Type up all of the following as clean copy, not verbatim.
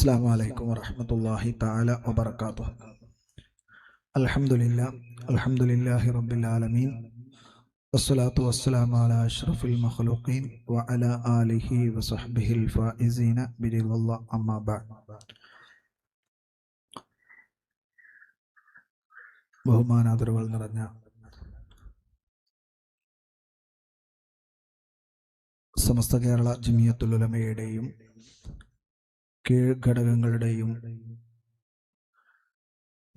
السلام عليكم ورحمة الله تعالى وبركاته. الحمد لله رب العالمين، والصلاة والسلام على أشرف المخلوقين وعلى آله وصحبه الفائزين برضا الله. أما بعد. ബഹുമാനാദരവുകൾ നിറഞ്ഞ സമസ്ത കേരള ജമിയത്തുൽ ഉലമയുടെയും കീഴ്ഘടകങ്ങളുടെയും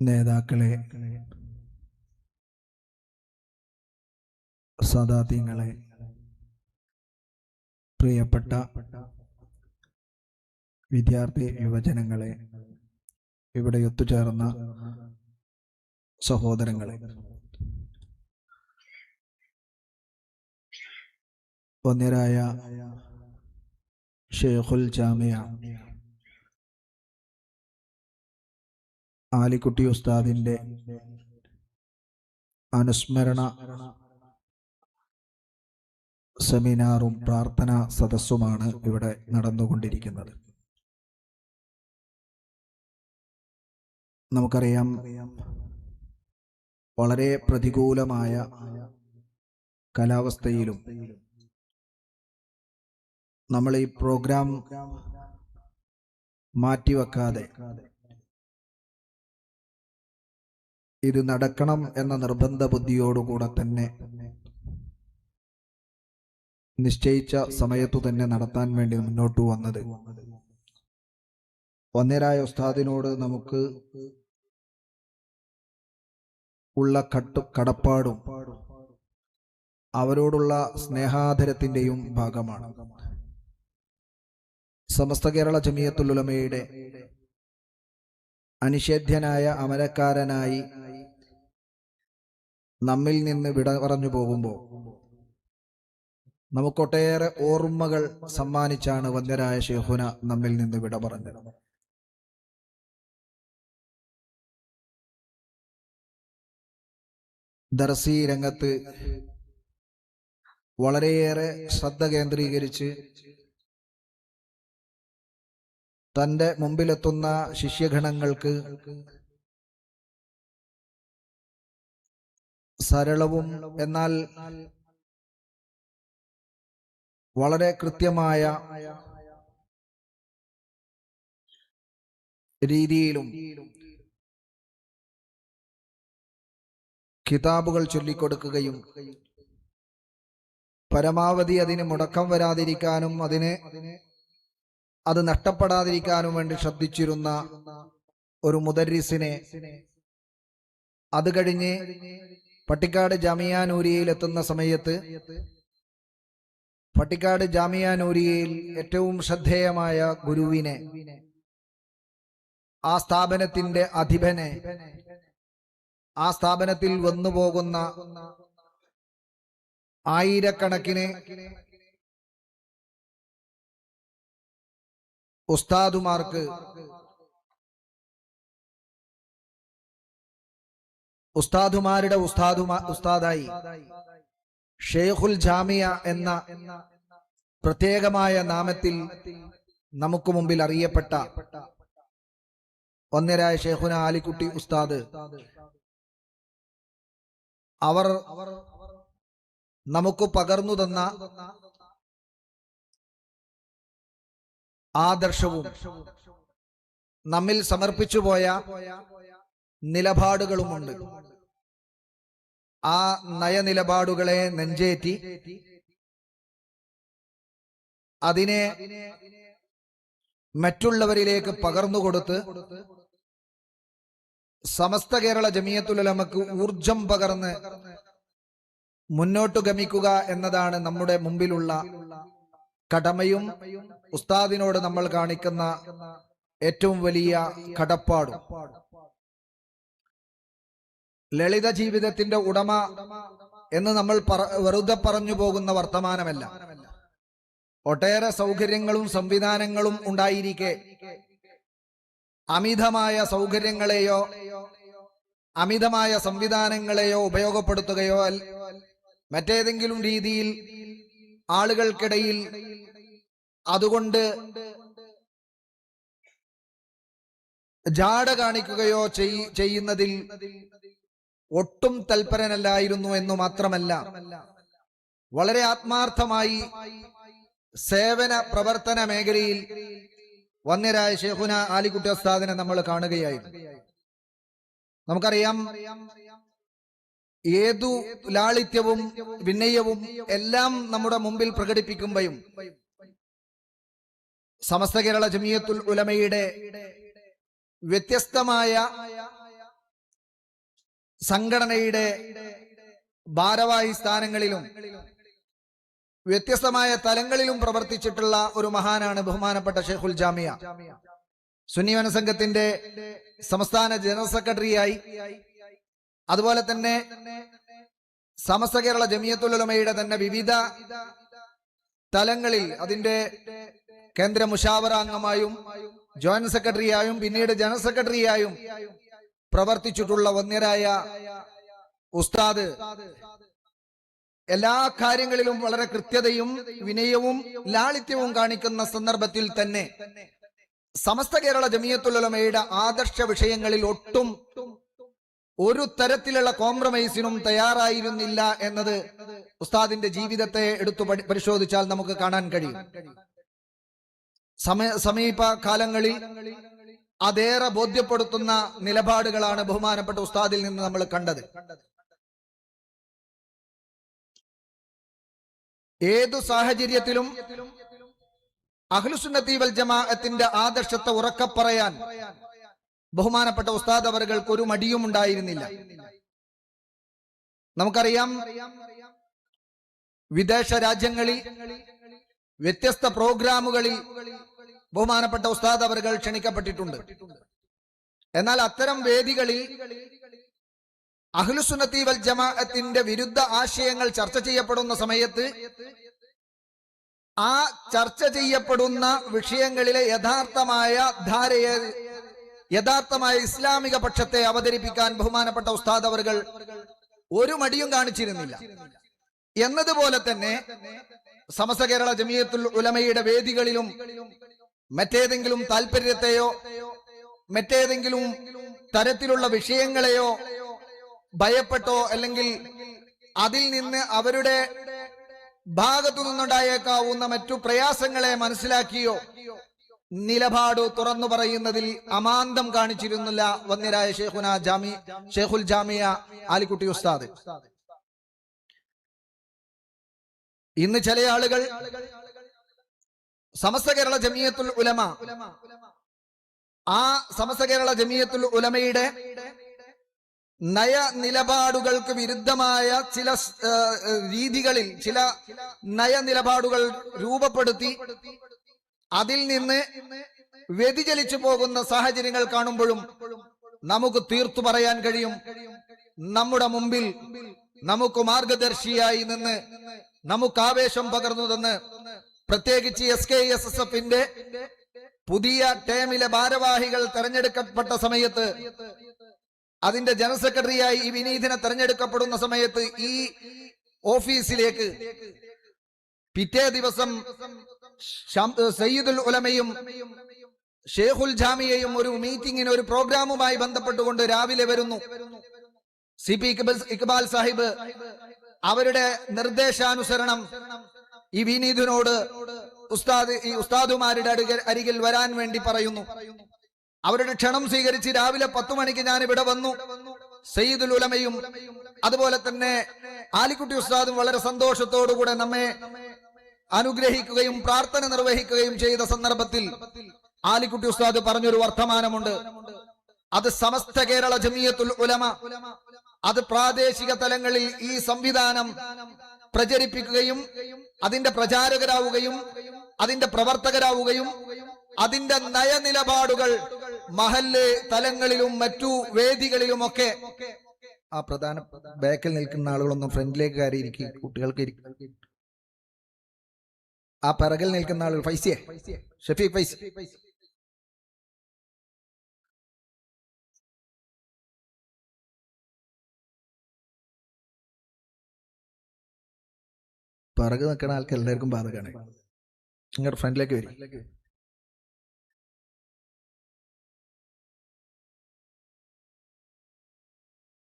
നേതാക്കളെ, സദാത്യങ്ങളെ, പ്രിയപ്പെട്ട വിദ്യാർത്ഥി യുവജനങ്ങളെ, ഇവിടെ ഒത്തുചേർന്ന സഹോദരങ്ങളെ, വന്ദ്യരായ ഷെയ്ഖുൽ ജാമിയ ആലിക്കുട്ടി ഉസ്താദിന്റെ അനുസ്മരണ സെമിനാറും പ്രാർത്ഥനാ സദസ്സുമാണ് ഇവിടെ നടന്നുകൊണ്ടിരിക്കുന്നത്. നമുക്കറിയാം, വളരെ പ്രതികൂലമായ കാലാവസ്ഥയിലും നമ്മൾ ഈ പ്രോഗ്രാം മാറ്റിവെക്കാതെ ഇത് നടക്കണം എന്ന നിർബന്ധ ബുദ്ധിയോടുകൂടെ തന്നെ നിശ്ചയിച്ച സമയത്തു തന്നെ നടത്താൻ വേണ്ടി മുന്നോട്ട് വന്നത് വന്ദ്യരായ ഉസ്താദിനോട് നമുക്ക് ഉള്ള കടപ്പാടും അവരോടുള്ള സ്നേഹാദരത്തിന്റെയും ഭാഗമാണ്. സമസ്ത കേരള ജമിയത്തുൽ ഉലമയുടെ അനിഷേധ്യനായ അമരക്കാരനായി നമ്മിൽ നിന്ന് വിട പറഞ്ഞു പോകുമ്പോൾ നമുക്കൊട്ടേറെ ഓർമ്മകൾ സമ്മാനിച്ചാണ് വന്ദ്യരായ ശൈഖുന നമ്മിൽ നിന്ന് വിട പറഞ്ഞത്. ദർസി രംഗത്ത് വളരെയേറെ ശ്രദ്ധ കേന്ദ്രീകരിച്ച് തന്റെ മുമ്പിലെത്തുന്ന ശിഷ്യഗണങ്ങൾക്ക് സരളവും എന്നാൽ വളരെ കൃത്യമായ രീതിയിലും കിതാബുകൾ ചൊല്ലിക്കൊടുക്കുകയും പരമാവധി അതിന് മുടക്കം വരാതിരിക്കാനും അത് നഷ്ടപ്പെടാതിരിക്കാനും വേണ്ടി ശ്രദ്ധിച്ചിരുന്ന ഒരു മുദർരിസിനെ അത് കഴിഞ്ഞ് പട്ടിക്കാട് ജാമിയ നൂരിയയിൽ എത്തുന്ന സമയത്ത് പട്ടിക്കാട് ജാമിയ നൂരിയയിൽ ഏറ്റവും ശ്രദ്ധേയമായ ഗുരുവിനെ, ആ സ്ഥാപനത്തിന്റെ അധിപനെ, ആ സ്ഥാപനത്തിൽ വന്നുപോകുന്ന ആയിരക്കണക്കിന് ഉസ്താദുമാർക്ക് ഉസ്താദുമാരുടെ ഉസ്താദായി ഷെയ്ഖുൽ ജാമിയ എന്ന പ്രത്യേകമായ നാമത്തിൽ നമുക്ക് മുമ്പിൽ അറിയപ്പെട്ട വന്ദ്യരായ ശൈഖുന ആലിക്കുട്ടി ഉസ്താദ്, അവർ നമുക്ക് പകർന്നു തന്ന ആദർശവും നമ്മിൽ സമർപ്പിച്ചു പോയ നിലപാടുകളുമുണ്ട്. ആ നയനിലപാടുകളെ നെഞ്ചേറ്റി അതിനെ മറ്റുള്ളവരിലേക്ക് പകർന്നുകൊടുത്ത് സമസ്ത കേരള ജമിയത്തുൽ ഉലമക്ക് ഊർജം പകർന്ന് മുന്നോട്ടു ഗമിക്കുക എന്നതാണ് നമ്മുടെ മുമ്പിലുള്ള കടമയും ഉസ്താദിനോട് നമ്മൾ കാണിക്കുന്ന ഏറ്റവും വലിയ കടപ്പാടും. ലളിത ജീവിതത്തിന്റെ ഉടമ എന്ന് നമ്മൾ വെറുതെ പറഞ്ഞു പോകുന്ന വർത്തമാനമല്ല. ഒട്ടേറെ സൗകര്യങ്ങളും സംവിധാനങ്ങളും ഉണ്ടായിരിക്കെ അമിതമായ സൗകര്യങ്ങളെയോ അമിതമായ സംവിധാനങ്ങളെയോ ഉപയോഗപ്പെടുത്തുകയോ മറ്റേതെങ്കിലും രീതിയിൽ ആളുകൾക്കിടയിൽ അതുകൊണ്ട് ജാട കാണിക്കുകയോ ചെയ്യുന്നതിൽ ഒട്ടും തൽപരനല്ലായിരുന്നു എന്നു മാത്രമല്ല, വളരെ ആത്മാർത്ഥമായി സേവന പ്രവർത്തന മേഖലയിൽ വന്യരായ ശൈഖുന ആലിക്കുട്ടി ഉസ്താദിനെ നമ്മൾ കാണുകയായിരുന്നു. നമുക്കറിയാം, ഏതു ലാളിത്യവും വിനയവും എല്ലാം നമ്മുടെ മുമ്പിൽ പ്രകടിപ്പിക്കുമ്പോഴും സമസ്ത കേരള ജമിയത്തുൽ ഉലമയുടെ വ്യത്യസ്തമായ സംഘടനയുടെ ഭാരവാഹി സ്ഥാനങ്ങളിലും വ്യത്യസ്തമായ തലങ്ങളിലും പ്രവർത്തിച്ചിട്ടുള്ള ഒരു മഹാനാണ് ബഹുമാനപ്പെട്ട ഷെയ്ഖുൽ ജാമിയ. സുന്നി വനസംഘത്തിന്റെ സംസ്ഥാന ജനറൽ സെക്രട്ടറിയായി, അതുപോലെ തന്നെ സമസ്ത കേരള ജമിയത്തുൽ ഉലമയുടെ തന്നെ വിവിധ തലങ്ങളിൽ അതിന്റെ കേന്ദ്ര മുഷാവറ അംഗമായും ജോയിന്റ് സെക്രട്ടറിയായും പിന്നീട് ജനറൽ സെക്രട്ടറിയായും പ്രവർത്തിച്ചിട്ടുള്ള വന്യരായ ഉസ്താദ് എല്ലാ കാര്യങ്ങളിലും വളരെ കൃത്യതയും വിനയവും ലാളിത്യവും കാണിക്കുന്ന സന്ദർഭത്തിൽ തന്നെ സമസ്ത കേരള ജമിയത്തുൽ ഉലമയുടെ ആദർശ വിഷയങ്ങളിൽ ഒട്ടും ഒരു തരത്തിലുള്ള കോംപ്രമൈസിനും തയ്യാറായിരുന്നില്ല എന്നത് ഉസ്താദിന്റെ ജീവിതത്തെ എടുത്തു പരിശോധിച്ചാൽ നമുക്ക് കാണാൻ കഴിയും. സമീപ കാലങ്ങളിൽ അതേറെ ബോധ്യപ്പെടുത്തുന്ന നിലപാടുകളാണ് ബഹുമാനപ്പെട്ട ഉസ്താദിൽ നിന്ന് നമ്മൾ കണ്ടത്. ഏതു സാഹചര്യത്തിലും അഹ്ലുസുന്നത്തി വൽ ജമാഅത്തിന്റെ ആദർശത്തെ ഉറക്കപ്പറയാൻ ബഹുമാനപ്പെട്ട ഉസ്താദ് അവർക്ക് ഒരു മടിയും ഉണ്ടായിരുന്നില്ല. നമുക്കറിയാം, വിദേശ രാജ്യങ്ങളിൽ വ്യത്യസ്ത പ്രോഗ്രാമുകളിൽ ബഹുമാനപ്പെട്ട ഉസ്താദ് അവർ ക്ഷണിക്കപ്പെട്ടിട്ടുണ്ട്. എന്നാൽ അത്തരം വേദികളിൽ അഹ്ലുസുന്നത്തി വൽ ജമാഅത്തിന്റെ വിരുദ്ധ ആശയങ്ങൾ ചർച്ച ചെയ്യപ്പെടുന്ന സമയത്ത് ആ ചർച്ച ചെയ്യപ്പെടുന്ന വിഷയങ്ങളിലെ യഥാർത്ഥമായ ഇസ്ലാമിക പക്ഷത്തെ അവതരിപ്പിക്കാൻ ബഹുമാനപ്പെട്ട ഉസ്താദ് അവർ ഒരു മടിയും കാണിച്ചിരുന്നില്ല. എന്നതുപോലെ തന്നെ സമസ്ത കേരള ജമിയത്തുൽ ഉലമയുടെ വേദികളിലും മറ്റേതെങ്കിലും താല്പര്യത്തെയോ മറ്റേതെങ്കിലും തരത്തിലുള്ള വിഷയങ്ങളെയോ ഭയപ്പെട്ടോ അല്ലെങ്കിൽ അതിൽ നിന്ന് അവരുടെ ഭാഗത്തു നിന്നുണ്ടായേക്കാവുന്ന മറ്റു പ്രയാസങ്ങളെ മനസ്സിലാക്കിയോ നിലപാട് തുറന്നു പറയുന്നതിൽ അമാന്തം കാണിച്ചിരുന്നില്ല വന്യരായ ഷെയ്ഖുൽ ജാമിയ ആലിക്കുട്ടി ഉസ്താദ്. ഇന്ന് ചില ആളുകൾ സമസ്ത കേരള ജമിയത്തുൽ ഉലമ, ആ സമസ്ത കേരള ജമിയത്തുൽ ഉലമയുടെ നയ നിലപാടുകൾക്ക് വിരുദ്ധമായ ചില രീതികളിൽ ചില നയനിലപാടുകൾ രൂപപ്പെടുത്തി അതിൽ നിന്ന് വ്യതിചലിച്ചു പോകുന്ന സാഹചര്യങ്ങൾ കാണുമ്പോഴും നമുക്ക് തീർത്തു പറയാൻ കഴിയും, നമ്മുടെ മുമ്പിൽ നമുക്ക് മാർഗദർശിയായി നിന്ന് നമുക്ക് ആവേശം പകർന്നു തന്ന്, പ്രത്യേകിച്ച് SKSSF-ന്റെ പുതിയ ടേമിലെ ഭാരവാഹികൾ തെരഞ്ഞെടുക്കപ്പെട്ട സമയത്ത്, അതിന്റെ ജനറൽ സെക്രട്ടറിയായി ഈ വിനീതിനെ തെരഞ്ഞെടുക്കപ്പെടുന്ന സമയത്ത് ഈ ഓഫീസിലേക്ക് പിറ്റേ ദിവസം സയ്യിദുൽ ഉലമയും ഷെയ്ഖുൽ ജാമിയയും ഒരു മീറ്റിംഗിന്, ഒരു പ്രോഗ്രാമുമായി ബന്ധപ്പെട്ടുകൊണ്ട് രാവിലെ വരുന്നു. CP ഇക്ബാൽ സാഹിബ് അവരുടെ നിർദ്ദേശാനുസരണം ഈ വിനീതിനോട് ഉസ്താദുമാരുടെ അരികിൽ വരാൻ വേണ്ടി പറയുന്നു. അവരുടെ ക്ഷണം സ്വീകരിച്ച് രാവിലെ 10 മണിക്ക് ഞാൻ ഇവിടെ വന്നു. സയ്യിദുൽ ഉലമയും അതുപോലെ തന്നെ ആലിക്കുട്ടി ഉസ്താദും വളരെ സന്തോഷത്തോടുകൂടെ നമ്മെ അനുഗ്രഹിക്കുകയും പ്രാർത്ഥന നിർവഹിക്കുകയും ചെയ്ത സന്ദർഭത്തിൽ ആലിക്കുട്ടി ഉസ്താദ് പറഞ്ഞൊരു വർത്തമാനമുണ്ട്. അത് സമസ്ത കേരള ജമിയത്തുൽ ഉലമ അത് പ്രാദേശിക തലങ്ങളിൽ ഈ സംവിധാനം പ്രചരിപ്പിക്കുകയും അതിന്റെ പ്രചാരകരാവുകയും അതിന്റെ പ്രവർത്തകരാവുകയും അതിന്റെ നയനിലപാടുകൾ മഹല്ല് തലങ്ങളിലും മറ്റു വേദികളിലുമൊക്കെ, ആ പ്രധാന ബാക്കിൽ നിൽക്കുന്ന ആളുകളൊന്നും ഫ്രണ്ടിലേക്ക് കയറിയിരിക്കും, കുട്ടികൾക്ക് ആ പിറകിൽ നിൽക്കുന്ന ആളുകൾ ഫൈസിയെ ഷഫീഖ് ഫൈസി, പിറകു നിൽക്കുന്ന ആൾക്ക് എല്ലാവർക്കും ബാധകമാണ്. ഇങ്ങോട്ട് ഫ്രണ്ടിലേക്ക് വരും.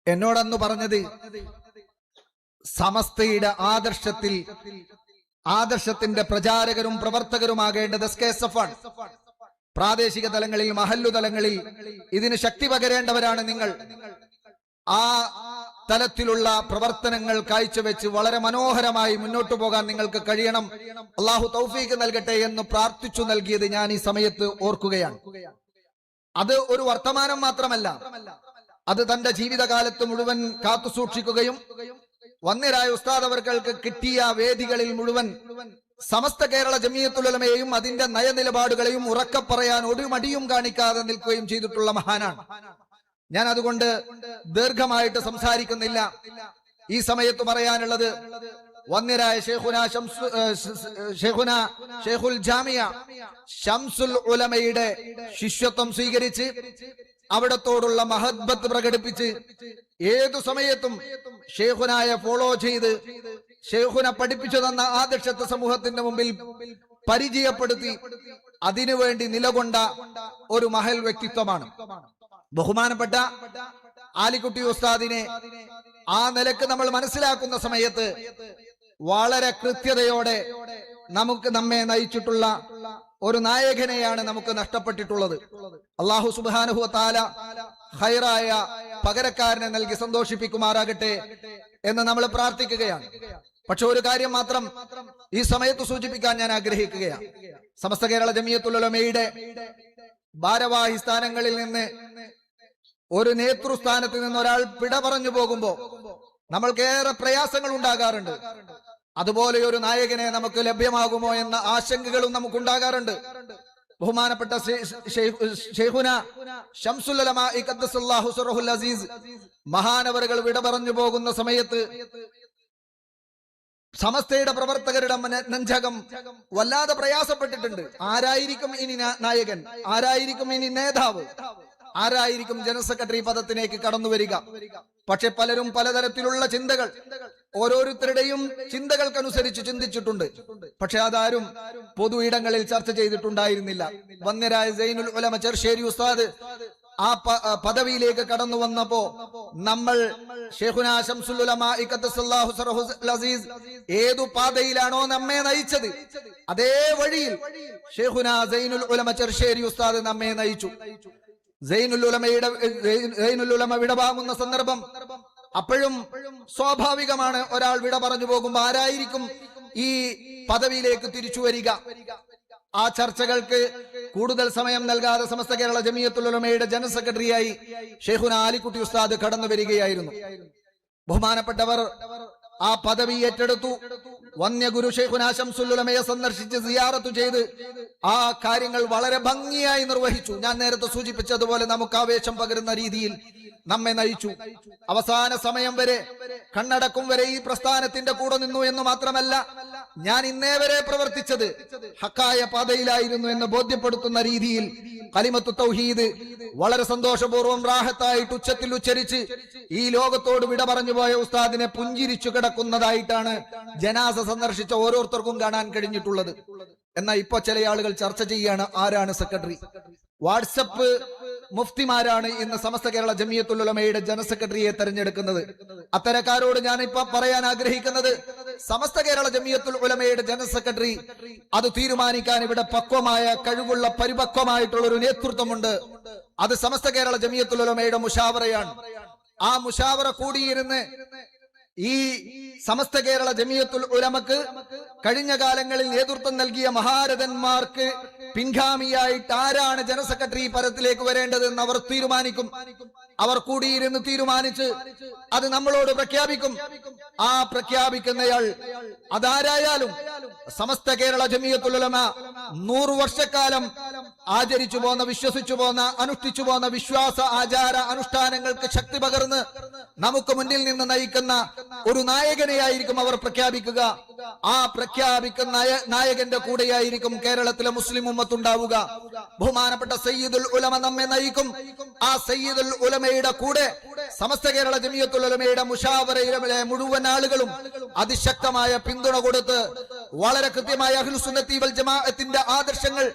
എന്നോടന്ന് പറഞ്ഞത് സമസ്തയുടെ ആദർശത്തിന്റെ പ്രചാരകരും പ്രവർത്തകരുമാകേണ്ടത് SKSF ആണ്. പ്രാദേശിക തലങ്ങളിൽ, മഹല്ലു തലങ്ങളിൽ ഇതിന് ശക്തി പകരേണ്ടവരാണ് നിങ്ങൾ. ആ തലത്തിലുള്ള പ്രവർത്തനങ്ങൾ കാഴ്ചവെച്ച് വളരെ മനോഹരമായി മുന്നോട്ടു പോകാൻ നിങ്ങൾക്ക് കഴിയണം. അള്ളാഹു തൗഫീഖ് നൽകട്ടെ എന്ന് പ്രാർത്ഥിച്ചു നൽകിയത് ഞാൻ ഈ സമയത്ത് ഓർക്കുകയാണ്. അത് ഒരു വർത്തമാനം മാത്രമല്ല, അത് തന്റെ ജീവിതകാലത്ത് മുഴുവൻ കാത്തു സൂക്ഷിക്കുകയും വന്ദ്യരായ ഉസ്താദ് അവർക്ക് കിട്ടിയ വേദികളിൽ മുഴുവൻ സമസ്ത കേരള ജമിയത്തുൽ ഉലമയെയും അതിന്റെ നയനിലപാടുകളെയും ഉറക്കെ പറയാൻ ഒരു മടിയും കാണിക്കാതെ നിൽക്കുകയും ചെയ്തിട്ടുള്ള മഹാനാണ്. ഞാൻ അതുകൊണ്ട് ദീർഘമായിട്ട് സംസാരിക്കുന്നില്ല. ഈ സമയത്ത് പറയാനുള്ളത്, വന്ദ്യരായ ഷെയ്ഖുൽ ജാമിയ ശംസുൽ ഉലമയുടെ ശിഷ്യത്വം സ്വീകരിച്ച് അവിടത്തോടുള്ള മഹബ്ബത്ത് പ്രകടിപ്പിച്ച് ഏതു സമയത്തും ഷെയ്ഖുനായ ഫോളോ ചെയ്ത് ഷെയ്ഖുന പഠിപ്പിച്ചു തന്ന ആദർശത്തെ സമൂഹത്തിന്റെ മുമ്പിൽ പരിചയപ്പെടുത്തി അതിനുവേണ്ടി നിലകൊണ്ട ഒരു മഹൽ വ്യക്തിത്വമാണ് ബഹുമാനപ്പെട്ട ആലിക്കുട്ടി ഉസ്താദിനെ. ആ നിലക്ക് നമ്മൾ മനസ്സിലാക്കുന്ന സമയത്ത് വളരെ കൃത്യതയോടെ നമ്മെ നയിച്ചിട്ടുള്ള ഒരു നായകനെയാണ് നമുക്ക് നഷ്ടപ്പെട്ടിട്ടുള്ളത്. അല്ലാഹു സുബ്ഹാനഹു വ തആല ഖൈറായ പകരക്കാരനെ നൽകി സന്തോഷിപ്പിക്കുമാറാകട്ടെ എന്ന് നമ്മൾ പ്രാർത്ഥിക്കുകയാണ്. പക്ഷെ ഒരു കാര്യം മാത്രം ഈ സമയത്ത് സൂചിപ്പിക്കാൻ ഞാൻ ആഗ്രഹിക്കുകയാണ്. സമസ്ത കേരള ജമിയത്തുൽ ഉലമയുടെ ഭാരവാഹി സ്ഥാനങ്ങളിൽ നിന്ന് ഒരു നേതൃസ്ഥാനത്ത് നിന്ന് ഒരാൾ പിട പറഞ്ഞു പോകുമ്പോ നമ്മൾക്കേറെ പ്രയാസങ്ങൾ ഉണ്ടാകാറുണ്ട്. അതുപോലെ ഒരു നായകനെ നമുക്ക് ലഭ്യമാകുമോ എന്ന ആശങ്കകളും നമുക്കുണ്ടാകാറുണ്ട്. ബഹുമാനപ്പെട്ട ശൈഖുന ശംസുൽ ഉലമാ ഖദ്ദസല്ലാഹു സിറഹുൽ അസീസ് മഹാനവറുകൾ വിട പറഞ്ഞു പോകുന്ന സമയത്ത് സമസ്തയുടെ പ്രവർത്തകരുടെ നെഞ്ചകം വല്ലാതെ പ്രയാസപ്പെട്ടിട്ടുണ്ട്. ആരായിരിക്കും ഇനി നായകൻ? ആരായിരിക്കും ഇനി നേതാവ്? ആരായിരിക്കും ജനറൽ സെക്രട്ടറി പദത്തിലേക്ക് കടന്നു വരിക? പക്ഷെ പലരും പലതരത്തിലുള്ള ചിന്തകൾ, ഓരോരുത്തരുടെയും ചിന്തകൾക്കനുസരിച്ച് ചിന്തിച്ചിട്ടുണ്ട്. പക്ഷെ അതാരും പൊതു ഇടങ്ങളിൽ ചർച്ച ചെയ്തിട്ടുണ്ടായിരുന്നില്ല. വന്ദ്യരായ സൈനുൽ ഉലമ ചെർശ്ശേരി ഉസ്താദ് ആ പദവിയിലേക്ക് കടന്നു വന്നപ്പോ നമ്മൾ ഷെയ്ഖുനാ ശംസുൽ ഉലമാ ഖദ്ദസല്ലാഹു സിറഹുൽ അസീസ് ഏതു പാതയിലാണോ നമ്മെ നയിച്ചത് അതേ വഴിയിൽ ഷെയ്ഖുനാ സൈനുൽ ഉലമ ചെർശ്ശേരി ഉസ്താദ് നമ്മെ നയിച്ചു. സൈനുൽ ഉലമ വിടവാങ്ങുന്ന സന്ദർഭം അപ്പോഴും സ്വാഭാവികമാണ്. ഒരാൾ വിട പറഞ്ഞു പോകുമ്പോ ആരായിരിക്കും ഈ പദവിയിലേക്ക് തിരിച്ചു വരിക? ആ ചർച്ചകൾക്ക് കൂടുതൽ സമയം നൽകാതെ സമസ്ത കേരള ജമിയത്തുൽ ഉലമയുടെ ജനറൽ സെക്രട്ടറിയായി ഷെയ്ഖുനാ ആലിക്കുട്ടി ഉസ്താദ് കടന്നു വരികയായിരുന്നു. ബഹുമാനപ്പെട്ടവർ ആ പദവി ഏറ്റെടുത്തു. വന്യഗുരു ഷെയ്ഖുനാ ശംസുൽ ഉലമയെ സന്ദർശിച്ച് സിയാറത്ത് ചെയ്ത് ആ കാര്യങ്ങൾ വളരെ ഭംഗിയായി നിർവഹിച്ചു. ഞാൻ നേരത്തെ സൂചിപ്പിച്ചതുപോലെ നമുക്ക് ആവേശം പകരുന്ന രീതിയിൽ നമ്മെ നയിച്ചു. അവസാന സമയം വരെ, കണ്ണടക്കും വരെ ഈ പ്രസ്ഥാനത്തിന്റെ കൂടെ നിന്നു എന്ന് മാത്രമല്ല, ഞാൻ ഇന്നേ വരെ പ്രവർത്തിച്ചത് ഹക്കായ പാതയിലായിരുന്നു എന്ന് ബോധ്യപ്പെടുത്തുന്ന രീതിയിൽ കലിമത്തു തൗഹീദ് വളരെ സന്തോഷപൂർവ്വം റാഹത്തായിട്ട് ഉച്ചത്തിൽ ഉച്ചരിച്ച് ഈ ലോകത്തോട് വിട പറഞ്ഞു പോയ ഉസ്താദിനെ പുഞ്ചിരിച്ചു കിടക്കുന്നതായിട്ടാണ് ജനാസ സന്ദർശിച്ച ഓരോരുത്തർക്കും കാണാൻ കഴിഞ്ഞിട്ടുള്ളത്. എന്നാൽ ഇപ്പൊ ചില ആളുകൾ ചർച്ച ചെയ്യാണ് ആരാണ് സെക്രട്ടറി. വാട്സപ്പ് മുഫ്തിമാരാണ് ഇന്ന് സമസ്ത കേരള ജമിയത്തുൽ ഉലമയുടെ ജനറൽ സെക്രട്ടറിയെ തെരഞ്ഞെടുക്കുന്നത്. അത്തരക്കാരോട് ഞാൻ ഇപ്പൊ പറയാൻ ആഗ്രഹിക്കുന്നത്, സമസ്ത കേരള ജമിയത്തുൽ ഉലമയുടെ ജനറൽ സെക്രട്ടറി അത് തീരുമാനിക്കാൻ ഇവിടെ പക്വമായ, കഴിവുള്ള, പരിപക്വമായിട്ടുള്ള ഒരു നേതൃത്വമുണ്ട്. അത് സമസ്ത കേരള ജമിയത്തുൽ ഉലമയുടെ മുശാവറയാണ്. ആ മുശാവറ കൂടിയിരുന്ന് ഈ സമസ്ത കേരള ജമിയത്തുൽ ഉലമക്ക് കഴിഞ്ഞ കാലങ്ങളിൽ നേതൃത്വം നൽകിയ മഹാരഥന്മാർക്ക് പിൻഗാമിയായിട്ട് ആരാണ് ജനറൽ സെക്രട്ടറി പദത്തിലേക്ക് വരേണ്ടതെന്ന് അവർ തീരുമാനിക്കും. അവർ കൂടിയിരുന്ന് തീരുമാനിച്ച് അത് നമ്മളോട് പ്രഖ്യാപിക്കും. ആ പ്രഖ്യാപിക്കുന്നയാൾ അതാരായാലും സമസ്ത കേരള ജമിയത്തുൽ ഉലമ 100 വർഷക്കാലം ആചരിച്ചു പോന്ന, വിശ്വസിച്ചു പോന്ന, അനുഷ്ഠിച്ചു പോന്ന വിശ്വാസ ആചാര അനുഷ്ഠാനങ്ങൾക്ക് ശക്തി പകർന്ന് നമുക്ക് മുന്നിൽ നിന്ന് നയിക്കുന്ന ഒരു നായകനെയായിരിക്കും അവർ പ്രഖ്യാപിക്കുക. ആ പ്രഖ്യാപിക്കുന്ന നായകന്റെ കൂടെയായിരിക്കും കേരളത്തിലെ മുസ്ലിം ഉമ്മത്തുണ്ടാവുക. ബഹുമാനപ്പെട്ട സയ്യിദുൽ ഉലമ നമ്മെ നയിക്കും. ആ സയ്യിദുൽ ഉലമയുടെ കൂടെ സമസ്ത കേരള ജമിയത്തുൽ ഉലമയുടെ മുശാവറയിലെ മുഴുവൻ ആളുകളും അതിശക്തമായ പിന്തുണ കൊടുത്ത് വളരെ കൃത്യമായ അഹ്ലുസുന്നത്തി വൽ ജമാഅത്തിന്റെ ആദർശങ്ങൾ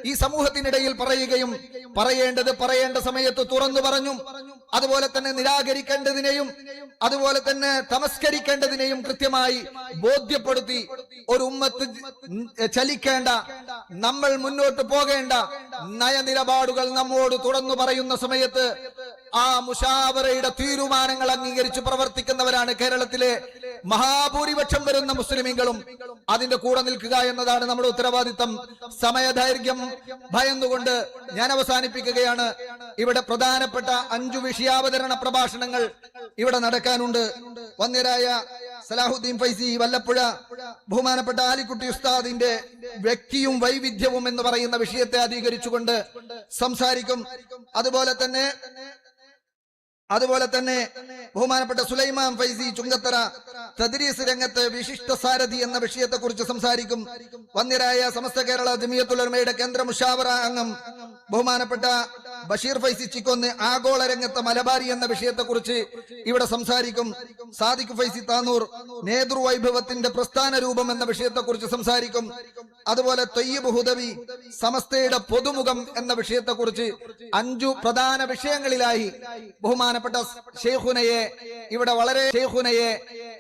ഈ സമൂഹത്തിനിടയിൽ പറയുകയും പറയേണ്ടത് പറയേണ്ട സമയത്ത് തുറന്നു പറഞ്ഞു. അതുപോലെ തന്നെ നിരാകരിക്കേണ്ടതിനെയും അതുപോലെ തന്നെ തമസ്കരിക്കേണ്ടതിനെയും കൃത്യമായി ബോധ്യപ്പെടുത്തി. ഒരു ഉമ്മത്ത് ചലിക്കേണ്ട, നമ്മൾ മുന്നോട്ട് പോകേണ്ട നയനിലപാടുകൾ നമ്മോട് തുറന്നു പറയുന്ന സമയത്ത് ആ മുശാവറയുടെ തീരുമാനങ്ങൾ അംഗീകരിച്ച് പ്രവർത്തിക്കുന്നവരാണ് കേരളത്തിലെ മഹാഭൂരിപക്ഷം വരുന്ന മുസ്ലിമീങ്ങളും. അതിന്റെ കൂടെ നിൽക്കുക എന്നതാണ് നമ്മുടെ ഉത്തരവാദിത്തം. സമയദൈർഘ്യം ഭയന്നുകൊണ്ട് ഞാൻ അവസാനിപ്പിക്കുകയാണ്. ഇവിടെ പ്രധാനപ്പെട്ട 5 വിഷയാവതരണ പ്രഭാഷണങ്ങൾ ഇവിടെ നടക്കാനുണ്ട്. വന്യരായ സലാഹുദ്ദീൻ ഫൈസി വല്ലപ്പുഴ, ബഹുമാനപ്പെട്ട ആലിക്കുട്ടി ഉസ്താദിന്റെ വ്യക്തിയും വൈവിധ്യവും എന്ന് പറയുന്ന വിഷയത്തെ അധികരിച്ചുകൊണ്ട് സംസാരിക്കും. അതുപോലെ തന്നെ ബഹുമാനപ്പെട്ട സുലൈമാൻ ഫൈസി ചുങ്കത്തറ തദ്രീസ് രംഗത്ത് വിശിഷ്ട സാരഥി എന്ന വിഷയത്തെ കുറിച്ച് സംസാരിക്കും. വന്യരായ സമസ്ത കേരള ജമിയത്തുൽ ഉലമയുടെ കേന്ദ്ര മുശാവറ അംഗം ബഹുമാനപ്പെട്ട ബഷീർ ഫൈസി ചിക്കൊന്ന് ആഗോള രംഗത്ത് മലബാരി എന്ന വിഷയത്തെ കുറിച്ച് ഇവിടെ സംസാരിക്കും. സാദിഖ് ഫൈസി താനൂർ നേതൃവൈഭവത്തിന്റെ പ്രസ്ഥാന രൂപം എന്ന വിഷയത്തെ കുറിച്ച് സംസാരിക്കും. അതുപോലെ തൊയ്യബ് ഹുദവി സമസ്തയുടെ പൊതുമുഖം എന്ന വിഷയത്തെ കുറിച്ച് 5 പ്രധാന വിഷയങ്ങളിലായി ബഹുമാനപ്പെട്ട ഷെയ്ഖുനയെ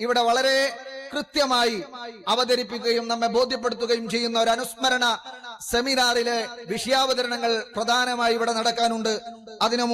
ഇവിടെ വളരെ കൃത്യമായി അവതരിപ്പിക്കുകയും നമ്മെ ബോധ്യപ്പെടുത്തുകയും ചെയ്യുന്ന ഒരു അനുസ്മരണ സെമിനാറിലെ വിഷയാവതരണങ്ങൾ പ്രധാനമായി ഇവിടെ നടക്കാനുണ്ട്. അതിനു